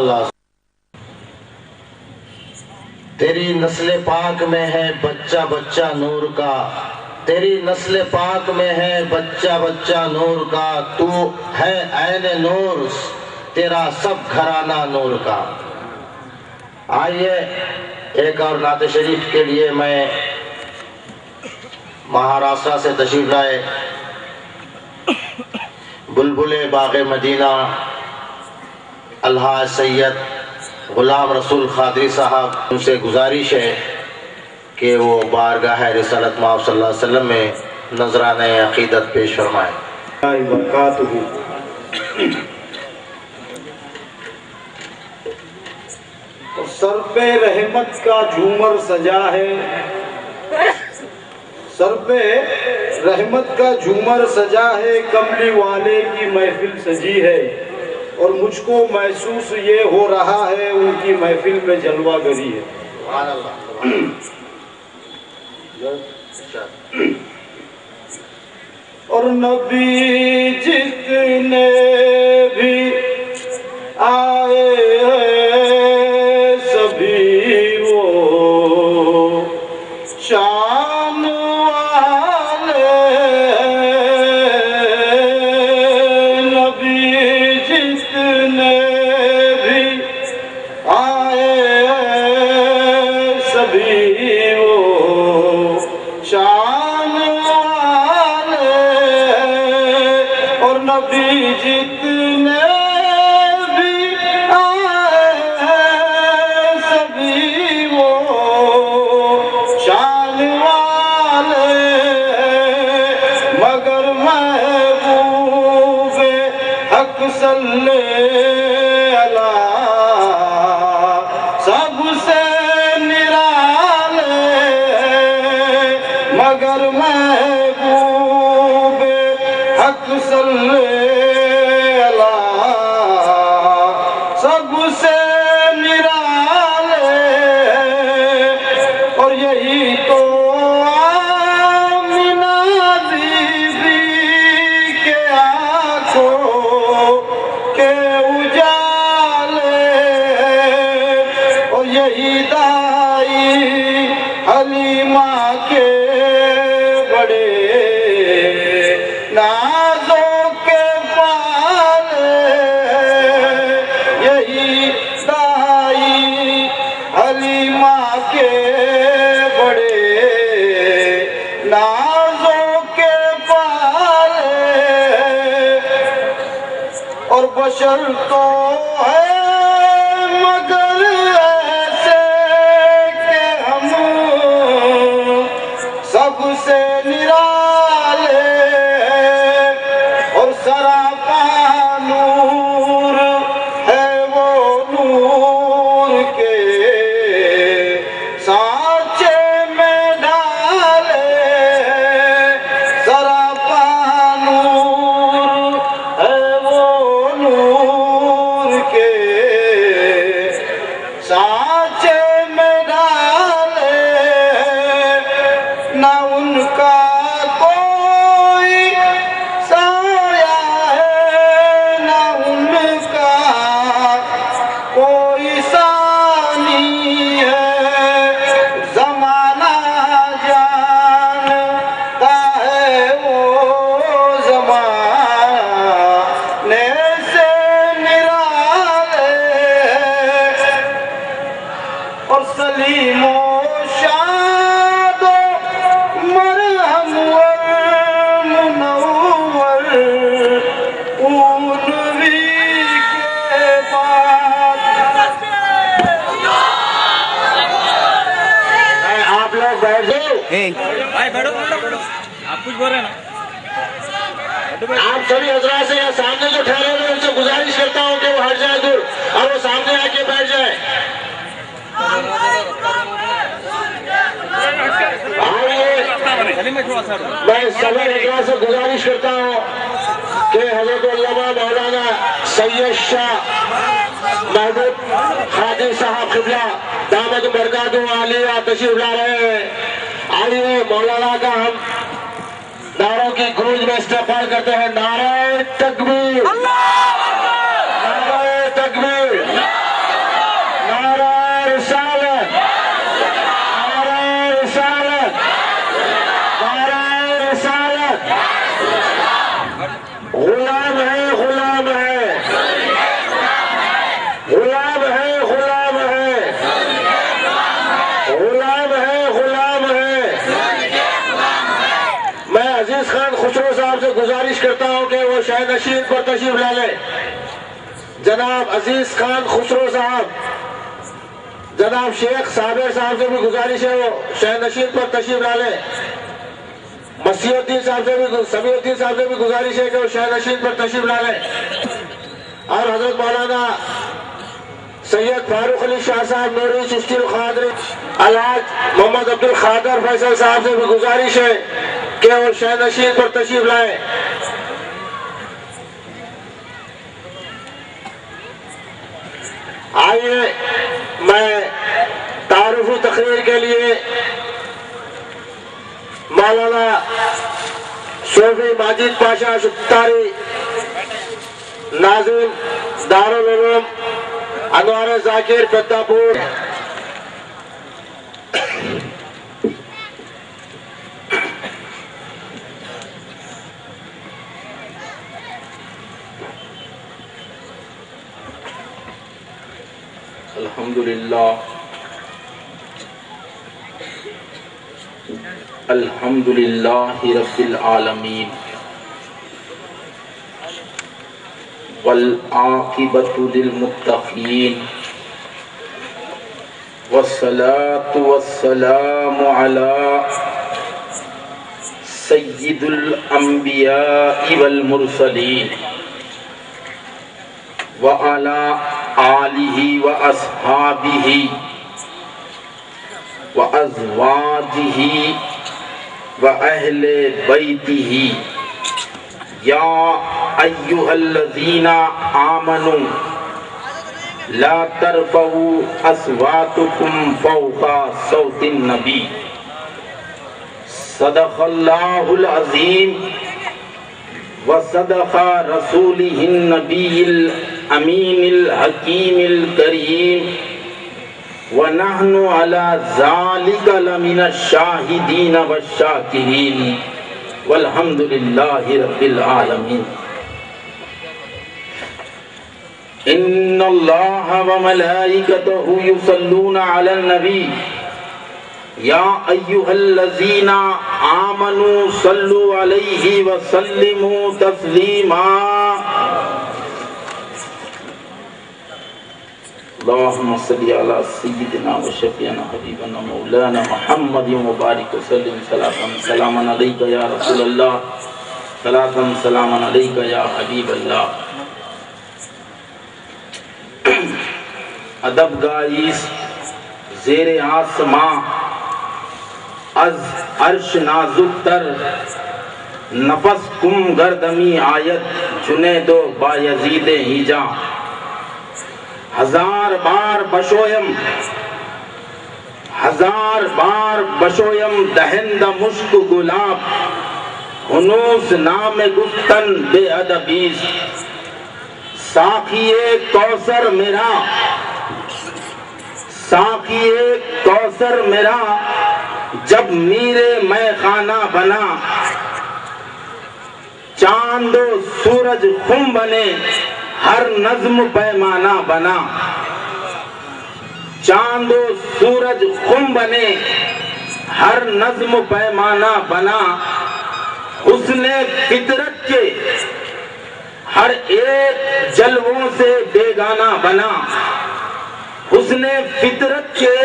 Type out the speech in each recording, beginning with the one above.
اللہ۔ تیری نسل پاک میں ہے بچہ بچہ نور کا، تیری نسل پاک میں ہے بچہ بچہ نور کا، تو ہے عین نور تیرا سب گھرانہ نور کا۔ آئیے ایک اور نعت شریف کے لیے میں مہاراشٹر سے تشریف لائے بلبل باغ مدینہ الحاج سید غلام رسول قادری صاحب، ان سے گزارش ہے کہ وہ بارگاہ رسالت مآب صلی اللہ علیہ وسلم میں نذرانہ عقیدت پیش فرمائیں۔ سر پہ رحمت کا جھومر سجا ہے، سر پہ رحمت کا جھومر سجا ہے، کملی والے کی محفل سجی ہے، اور مجھ کو محسوس یہ ہو رہا ہے ان کی محفل میں جلوہ گری ہے۔ سبحان اللہ۔ اور نبی جتنے بھی آئے ہیں سبھی وہ شان والے، نبی جتنے بھی آئے ہیں سبھی وہ شان والے، اور نبی جتنے بھی آئے ہیں سبھی وہ شان والے، مگر محبوب حق صلی اللہ سب سے نرالے، مگر محبوب حق صلی اللہ سب سے نرالے، اور یہی تو آمنہ بی بی کے آنکھوں کے اجالے، اور یہی دائی حلیمہ کے بڑے نازوں کے پالے، یہی دائی حلیمہ کے بڑے نازوں کے پالے، اور بشر تو ہے مگر ایسے کہ ہم سب سے نرالے، اور سراپا نور ہے وہ نور کے سانچے میں ڈالے، سراپا نور ہے وہ نور کے سانچے میں ڈالے، نہ ان کا کوئی سایہ ہے، نہ ان کا کوئی ثانی ہے، زمانہ جانتا ہے وہ زمانے سے نرالے، اور سلیم و شاد و مرہم و منور اونوی کے بعد۔ آپ لوگ بیٹھ جاؤ، آپ کچھ بول رہے ہیں نا؟ آپ سبھی حضرات سے یا سامنے جو ٹھہرے ہوئے ان سے گزارش کرتا ہوں کہ وہ ہٹ جائے دور اور وہ سامنے آ کے بیٹھ جائے۔ میں سبھی حضرات سے گزارش کرتا ہوں کہ حضرت علامہ مولانا سید شاہ محمود قادری صاحب قبلہ دامت برکاتہ عالیہ تشریف لا رہے ہیں۔ آئیے مولانا کا ہم نعروں کی گونج میں استقبال کرتے ہیں۔ نعرہ تکبیر، نعرہ تکبیر، سے گزارش کرتا ہوں کہ وہ شہ نشین پر تشریف لا لیں۔ جناب عزیز خان خسرو صاحب، جناب شیخ صابر صاحب سے بھی گزارش ہے وہ شہ نشین پر تشریف لا لیں۔ مسیح الدین صاحب سے بھی، سمیع الدین صاحب سے بھی گزارش ہے کہ وہ شہ نشین پر تشریف لا لیں۔ اور حضرت مولانا سید فاروق علی شاہ صاحب نوری چشتی القادری، الحاج محمد عبد القادر فیصل صاحب سے بھی گزارش ہے کہ وہ شہ نشین پر تشریف لائیں۔ آئیے میں تعارفی تقریر کے لیے مولانا صوفی ماجد پاشا شتاری، ناظم دارالعلوم انوار ذاکر پتاپور، الحمدللہ رب العالمین والعاقبۃ للمتقین والصلاة والسلام علی سید الانبیاء والمرسلین وعلی آلہ واصحابہ وازواجہ وأهل بيته يا أيها الذين آمنوا لا ترفعوا أصواتكم فوق صوت النبي صدق الله العظيم وصدق رسوله النبي الأمين الحكيم الكريم وَنَحْنُ عَلَى ذَلِكَ لَمِنَ الشَّاهِدِينَ وَالشَّاكِرِينَ وَالْحَمْدُ لِلَّهِ رَبِّ الْعَالَمِينَ۔ إِنَّ اللَّهَ وَمَلَائِكَتَهُ يُصَلُّونَ عَلَى النَّبِيِّ يَا أَيُّهَا الَّذِينَ آمَنُوا صَلُّوا عَلَيْهِ وَسَلِّمُوا تَسْلِيمًا۔ اللهم صل على سيدنا وشفيعنا حبيبنا مولانا محمد وبارك وسلم صلاة سلاما عليك يا رسول الله صلاة سلاما عليك يا حبيب الله۔ ادب گاییس زیر آسماں از عرش نازک تر نفس کم گردمی آیت جنید و بایزید ہیجاں ہزار بار بشویم دہند مشک گلاب ہنوز نام گفتن بے ادبیز ساقی کوثر میرا جب میرے میں خانہ بنا چاند و سورج خم بنے ہر نظم پیمانہ بنا چاند و سورج خم بنے ہر نظم پیمانہ بنا حسن فطرت کے ہر ایک جلووں سے بیگانہ بنا حسن فطرت کے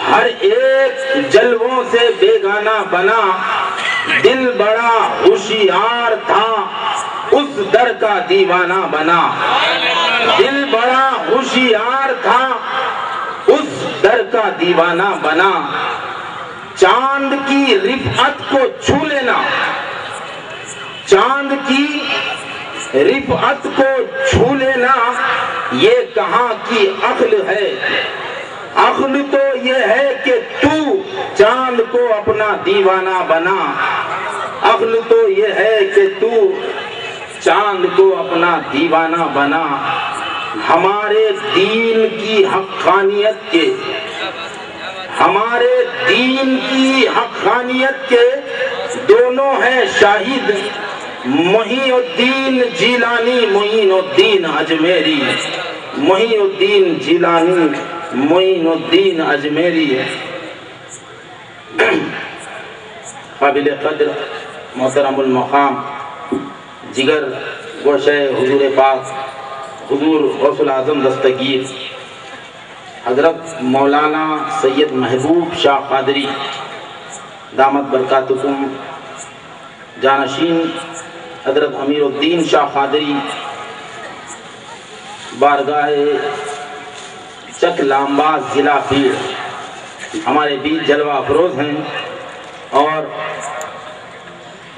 ہر ایک جلووں سے بیگانہ بنا دل بڑا ہوشیار تھا اس در کا دیوانہ بنا دل بڑا ہوشیار تھا اس در کا دیوانہ بنا چاند کی رفعت کو چھو لینا چاند کی رفعت کو چھو لینا یہ کہاں کی عقل ہے عقل تو یہ ہے کہ تو چاند کو اپنا دیوانہ بنا عقل تو یہ ہے کہ تو چاند کو اپنا دیوانہ بنا ہمارے دین کی حقانیت کے ہمارے دین کی حقانیت کے دونوں ہیں شاہد محی الدین جیلانی معین الدین اجمیری محی الدین جیلانی معین الدین اجمیری ہے قابل قدر محترم المقام جگر گوشہ حضور پاک حضور غوث العظم دستگیر حضرت مولانا سید محبوب شاہ قادری دامت برکاتکم، جانشین حضرت امیر الدین شاہ قادری بارگاہ چک لامبا ضلع پیر ہمارے بیچ جلوہ افروز ہیں، اور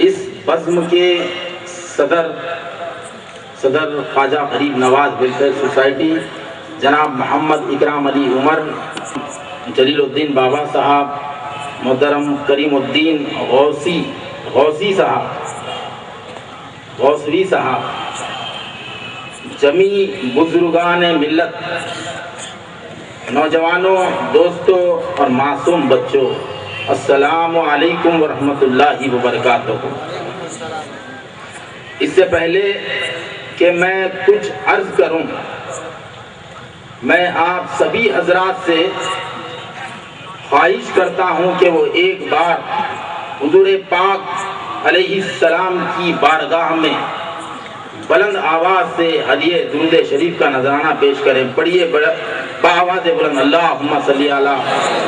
اس بزم کے صدر خواجہ غریب نواز ویلفیئر سوسائٹی جناب محمد اکرام علی عمر، جلیل الدین بابا صاحب، محترم کریم الدین غوثی صاحب، جمیع بزرگان ملت، نوجوانوں، دوستوں اور معصوم بچوں، السلام علیکم ورحمۃ اللہ وبرکاتہ۔ اس سے پہلے کہ میں کچھ عرض کروں، میں آپ سبھی حضرات سے خواہش کرتا ہوں کہ وہ ایک بار حضور پاک علیہ السلام کی بارگاہ میں بلند آواز سے ہدیہ درود شریف کا نذرانہ پیش کریں۔ پڑھیے بآواز بلند، اللہم صلی علی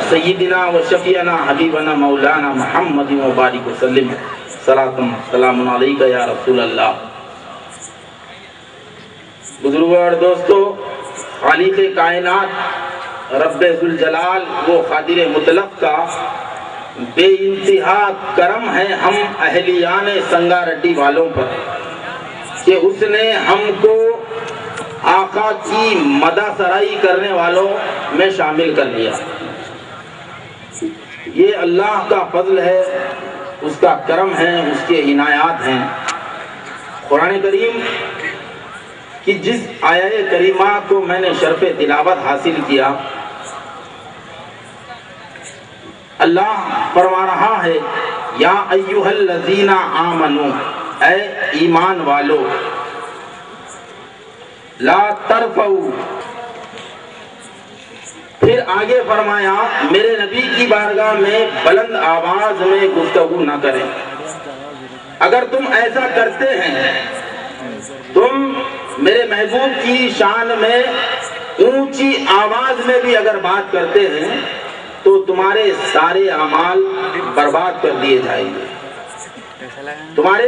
سیدنا و شفیعنا حبیبنا مولانا محمد و بارک وسلم، سلام علیکہ یا رسول اللہ۔ بزرگوں اور دوستو، خالق کائنات رب ذوالجلال وہ قادر مطلق کا بے انتہا کرم ہے ہم اہلیان سنگا رڈی والوں پر کہ اس نے ہم کو آقا کی مدح سرائی کرنے والوں میں شامل کر لیا۔ یہ اللہ کا فضل ہے، اس کا کرم ہے، اس کے عنایات ہیں۔ قرآن کریم کہ جس آیہ کریمہ کو میں نے شرف تلاوت حاصل کیا، اللہ فرما رہا ہے یا ایھا الذین آمنو، اے ایمان والو، لا ترفعوا، پھر آگے فرمایا میرے نبی کی بارگاہ میں بلند آواز میں گفتگو نہ کریں۔ اگر تم ایسا کرتے ہیں، تم میرے محبوب کی شان میں اونچی آواز میں بھی اگر بات کرتے ہیں تو تمہارے سارے اعمال برباد کر دیے جائیں گے، تمہارے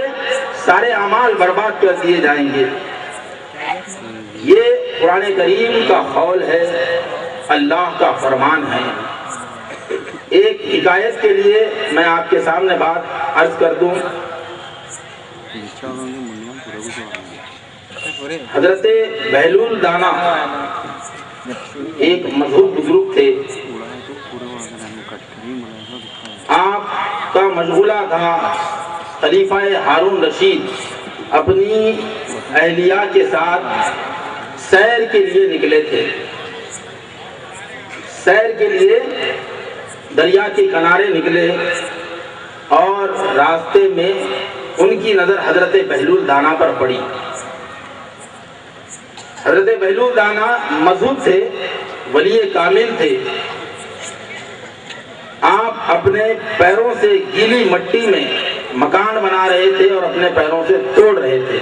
سارے اعمال برباد کر دیے جائیں گے۔ یہ قرآن کریم کا قول ہے، اللہ کا فرمان ہے۔ ایک حکایت کے لیے میں آپ کے سامنے بات عرض کر دوں۔ حضرت بہلول دانا ایک مشہور بزرگ تھے، آپ کا مشغولہ تھا خلیفہ ہارون رشید اپنی اہلیہ کے ساتھ سیر کے لیے نکلے تھے۔ سیر کے لیے دریا کے کنارے نکلے اور راستے میں ان کی نظر حضرت بہلول دانا پر پڑی۔ حضرت بہلول دانا مذہب تھے، ولی کامل تھے۔ آپ اپنے پیروں سے گیلی مٹی میں مکان بنا رہے تھے اور اپنے پیروں سے توڑ رہے تھے۔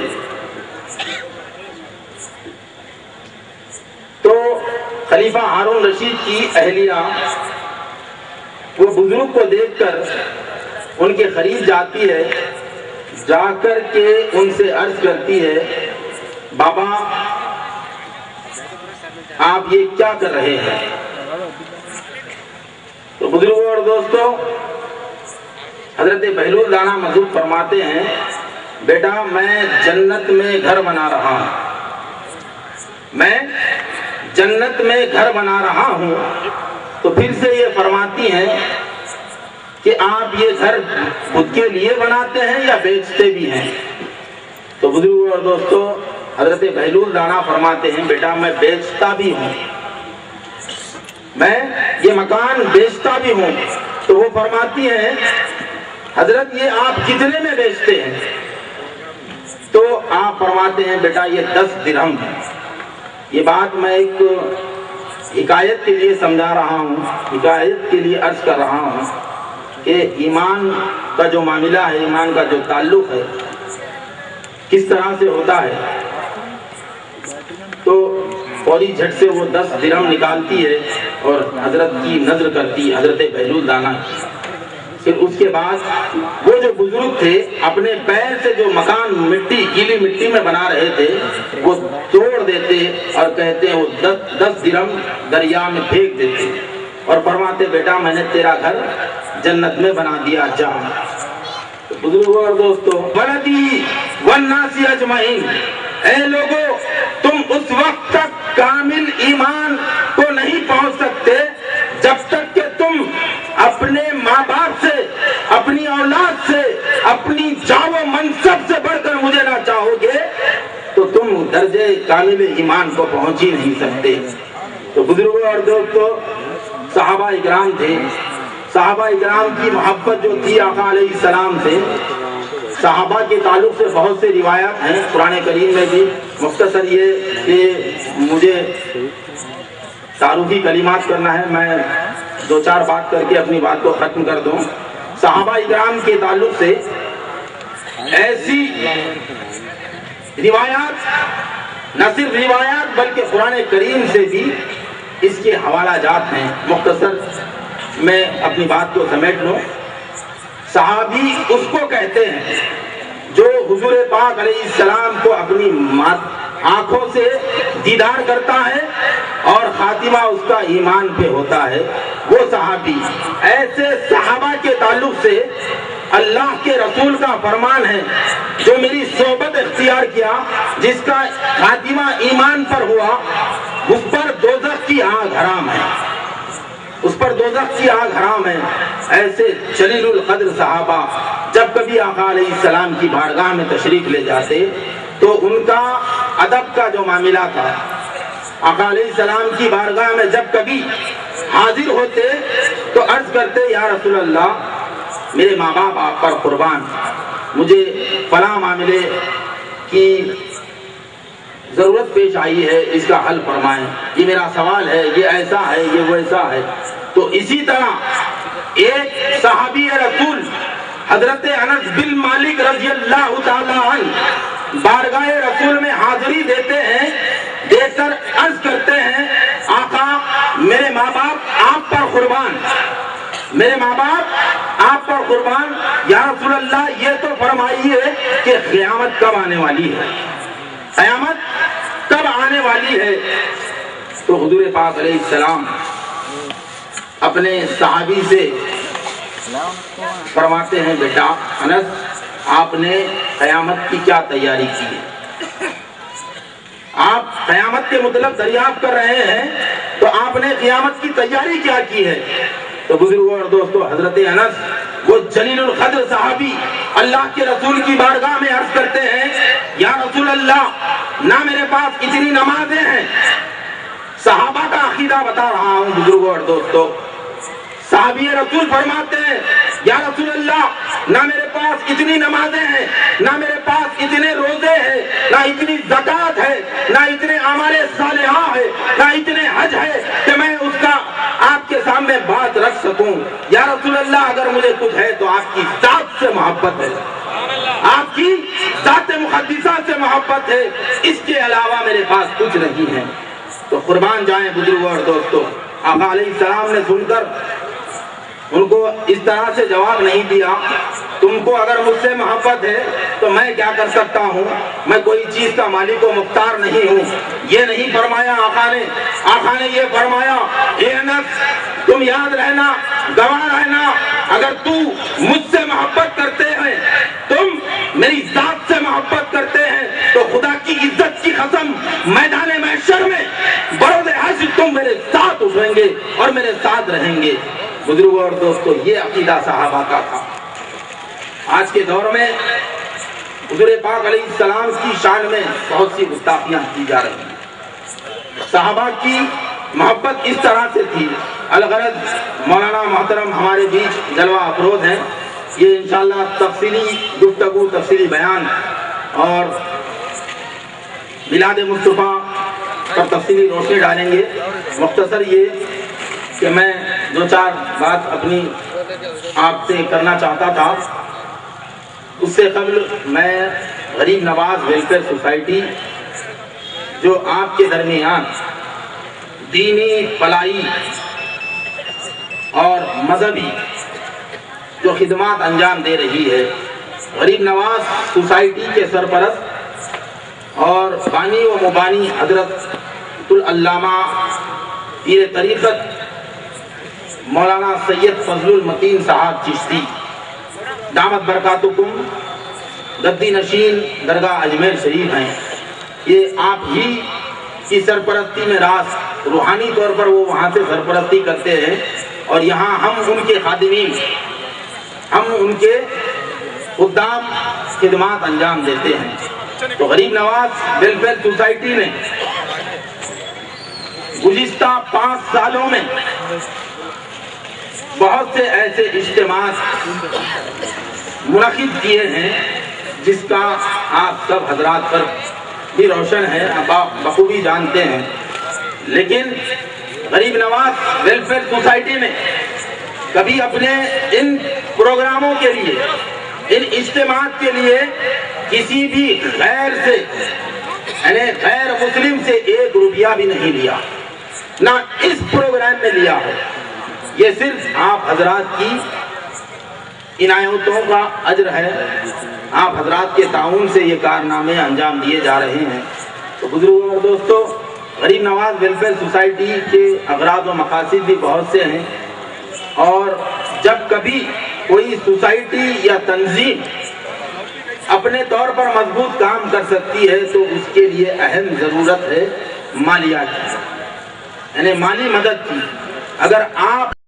تو خلیفہ ہارون رشید کی اہلیہ وہ بزرگ کو دیکھ کر ان کے قریب جاتی ہے، جا کر کے ان سے عرض کرتی ہے، بابا آپ یہ کیا کر رہے ہیں؟ تو بزرگوں اور دوستوں، حضرت بہلول دانا مذہب فرماتے ہیں، بیٹا میں جنت میں گھر بنا رہا ہوں، میں جنت میں گھر بنا رہا ہوں۔ تو پھر سے یہ فرماتی ہیں کہ آپ یہ گھر خود کے لیے بناتے ہیں یا بیچتے بھی ہیں؟ تو بزرگوں اور دوستوں، حضرت بہلول دانا فرماتے ہیں، بیٹا میں بیچتا بھی ہوں، میں یہ مکان بیچتا بھی ہوں۔ تو وہ فرماتی ہیں، حضرت یہ آپ کتنے میں بیچتے ہیں؟ تو آپ فرماتے ہیں، بیٹا یہ 10 درہم ہے۔ یہ بات میں ایک حکایت کے لیے سمجھا رہا ہوں، حکایت کے لیے عرض کر رہا ہوں کہ ایمان کا جو معاملہ ہے، ایمان کا جو تعلق ہے کس طرح سے ہوتا ہے، تو فوری جھٹ سے وہ 10 درہم نکالتی ہے اور حضرت کی نظر کرتی، حضرت بہلول دانا کی۔ پھر اس کے بعد وہ جو بزرگ تھے اپنے پیر سے جو مکان مٹی، گیلی مٹی میں بنا رہے تھے، وہ توڑ دیتے اور کہتے وہ 10 درہم دریا میں پھینک دیتے اور فرماتے بیٹا میں نے تیرا گھر جنت میں بنا دیا، جا۔ بزرگوں اور دوستوں، ولدی والناس اجمعین، اے لوگوں تم اس وقت تک کامل ایمان کو نہیں پہنچ سکتے جب تک کہ تم اپنے ماں باپ سے، اپنی اولاد سے، اپنی جاہ و منصب سے بڑھ کر مجھے نہ چاہو گے تو تم درجے کامل ایمان کو پہنچ ہی نہیں سکتے۔ تو بزرگوں اور دوستوں، صحابہ اکرام تھے، صحابہ اکرام کی محبت جو تھی آقا علیہ السلام سے، صحابہ کے تعلق سے بہت سے روایات ہیں قرآن کریم میں بھی۔ مختصر یہ کہ مجھے تعارفی کلمات کرنا ہے، میں 2-4 بات کر کے اپنی بات کو ختم کر دوں۔ صحابہ اکرام کے تعلق سے ایسی روایات، نہ صرف روایات بلکہ قرآن کریم سے بھی اس کے حوالہ جات ہیں۔ مختصر میں اپنی بات کو سمیٹ لوں۔ صحابی اس کو کہتے ہیں جو حضور پاک علیہ السلام کو اپنی آنکھوں سے دیدار کرتا ہے اور خاتمہ اس کا ایمان پہ ہوتا ہے، وہ صحابی۔ ایسے صحابہ کے تعلق سے اللہ کے رسول کا فرمان ہے جو میری صحبت اختیار کیا، جس کا خاتمہ ایمان پر ہوا، اس پر دوزخ کی آگ حرام ہے، اس پر دوزخ کی آگ حرام ہے۔ ایسے جلیل القدر صحابہ جب کبھی آقا علیہ السلام کی بارگاہ میں تشریف لے جاتے تو ان کا ادب کا جو معاملہ تھا، آقا علیہ السلام کی بارگاہ میں جب کبھی حاضر ہوتے تو عرض کرتے یا رسول اللہ میرے ماں باپ آپ پر قربان، مجھے فلاں معاملے کی ضرورت پیش آئی ہے، اس کا حل فرمائیں، یہ میرا سوال ہے، یہ ایسا ہے، یہ ویسا ہے۔ تو اسی طرح ایک صحابی رسول حضرت انس بن مالک رضی اللہ تعالی عنہ بارگاہ رسول میں حاضری دیتے ہیں، دے کر عرض کرتے ہیں آقا میرے ماں باپ آپ پر قربان، میرے ماں باپ آپ پر قربان، یا رسول اللہ یہ تو فرمائیے کہ قیامت کب آنے والی ہے، قیامت کب آنے والی ہے۔ تو حضور پاک علیہ السلام اپنے صحابی سے فرماتے ہیں بیٹا انس آپ نے قیامت کی کیا تیاری کی ہے، آپ قیامت کے مطلب دریافت کر رہے ہیں تو آپ نے قیامت کی تیاری کیا کی ہے۔ تو بزرگوں اور دوستوں، حضرت انس وہ جلیل القدر صحابی اللہ کے رسول کی بارگاہ میں عرض کرتے ہیں یا رسول اللہ نہ میرے پاس اتنی نمازیں ہیں، صحابہ کا عقیدہ بتا رہا ہوں بزرگوں اور دوستوں، صحابی رسول فرماتے ہیں یا رسول اللہ نہ میرے پاس اتنی نمازیں ہیں، نہ میرے پاس اتنے روزے ہیں، نہ اتنی زکوٰۃ ہے، نہ اتنے اعمال صالحہ ہے، نہ اتنے حج ہے کہ میں اس کا آپ کے سامنے بات رکھ سکوں۔ یا رسول اللہ اگر مجھے کچھ ہے تو آپ کی ذات سے محبت ہے، آپ کی ذات مقدسہ سے محبت ہے، اس کے علاوہ میرے پاس کچھ نہیں ہے۔ تو قربان جائیں بزرگوں اور دوستوں، آقا علیہ السلام نے سن کر ان کو اس طرح سے جواب نہیں دیا تم کو اگر مجھ سے محبت ہے تو میں کیا کر سکتا ہوں، میں کوئی چیز کا مالک و مختار نہیں ہوں، یہ نہیں فرمایا آقا نے یہ فرمایا اے انس تم یاد رہنا، گواہ رہنا، اگر تو مجھ سے محبت کرتے ہیں، تم میری ذات سے محبت کرتے ہیں تو خدا کی عزت کی قسم میدان محشر میں بروز حشر تم میرے ساتھ اٹھیں گے اور میرے ساتھ رہیں گے۔ بزرگوں اور دوستوں، یہ عقیدہ صحابہ کا تھا۔ آج کے دور میں حضور پاک علیہ السلام کی شان میں بہت سی گستاخیاں کی جا رہی ہیں۔ صحابہ کی محبت اس طرح سے تھی۔ الغرض مولانا محترم ہمارے بیچ جلوہ افروز ہیں، یہ انشاءاللہ تفصیلی گفتگو، تفصیلی بیان اور میلاد مصطفیٰ پر تفصیلی روشنی ڈالیں گے۔ مختصر یہ کہ میں 2-4 بات اپنی آپ سے کرنا چاہتا تھا۔ اس سے قبل میں غریب نواز ویلفیئر سوسائٹی جو آپ کے درمیان دینی فلاحی اور مذہبی جو خدمات انجام دے رہی ہے، غریب نواز سوسائٹی کے سرپرست اور بانی و مبانی حضرت العلامہ پیر طریقت مولانا سید فضل المتین صاحب چشتی دامت برکاتکم گدی نشین درگاہ اجمیر شریف ہیں، یہ آپ ہی کی سرپرستی میں راست روحانی طور پر وہ وہاں سے سرپرستی کرتے ہیں، اور یہاں ہم ان کے خادمین، ہم ان کے خدام خدمات انجام دیتے ہیں۔ تو غریب نواز ویلفیئر سوسائٹی نے گزشتہ 5 سالوں میں بہت سے ایسے اجتماعات منعقد کیے ہیں جس کا آپ سب حضرات پر بھی روشن ہے، آپ بخوبی جانتے ہیں، لیکن غریب نواز ویلفیئر سوسائٹی میں کبھی اپنے ان پروگراموں کے لیے، ان اجتماعات کے لیے کسی بھی غیر سے، یعنی غیر مسلم سے 1 روپیہ بھی نہیں لیا، نہ اس پروگرام میں لیا ہے۔ یہ صرف آپ حضرات کی عنایتوں کا اجر ہے، آپ حضرات کے تعاون سے یہ کارنامے انجام دیے جا رہے ہیں۔ تو بزرگوں اور دوستو، غریب نواز ویلفیئر سوسائٹی کے اغراض و مقاصد بھی بہت سے ہیں، اور جب کبھی کوئی سوسائٹی یا تنظیم اپنے طور پر مضبوط کام کر سکتی ہے تو اس کے لیے اہم ضرورت ہے مالیات کی، یعنی مالی مدد کی۔ اگر آپ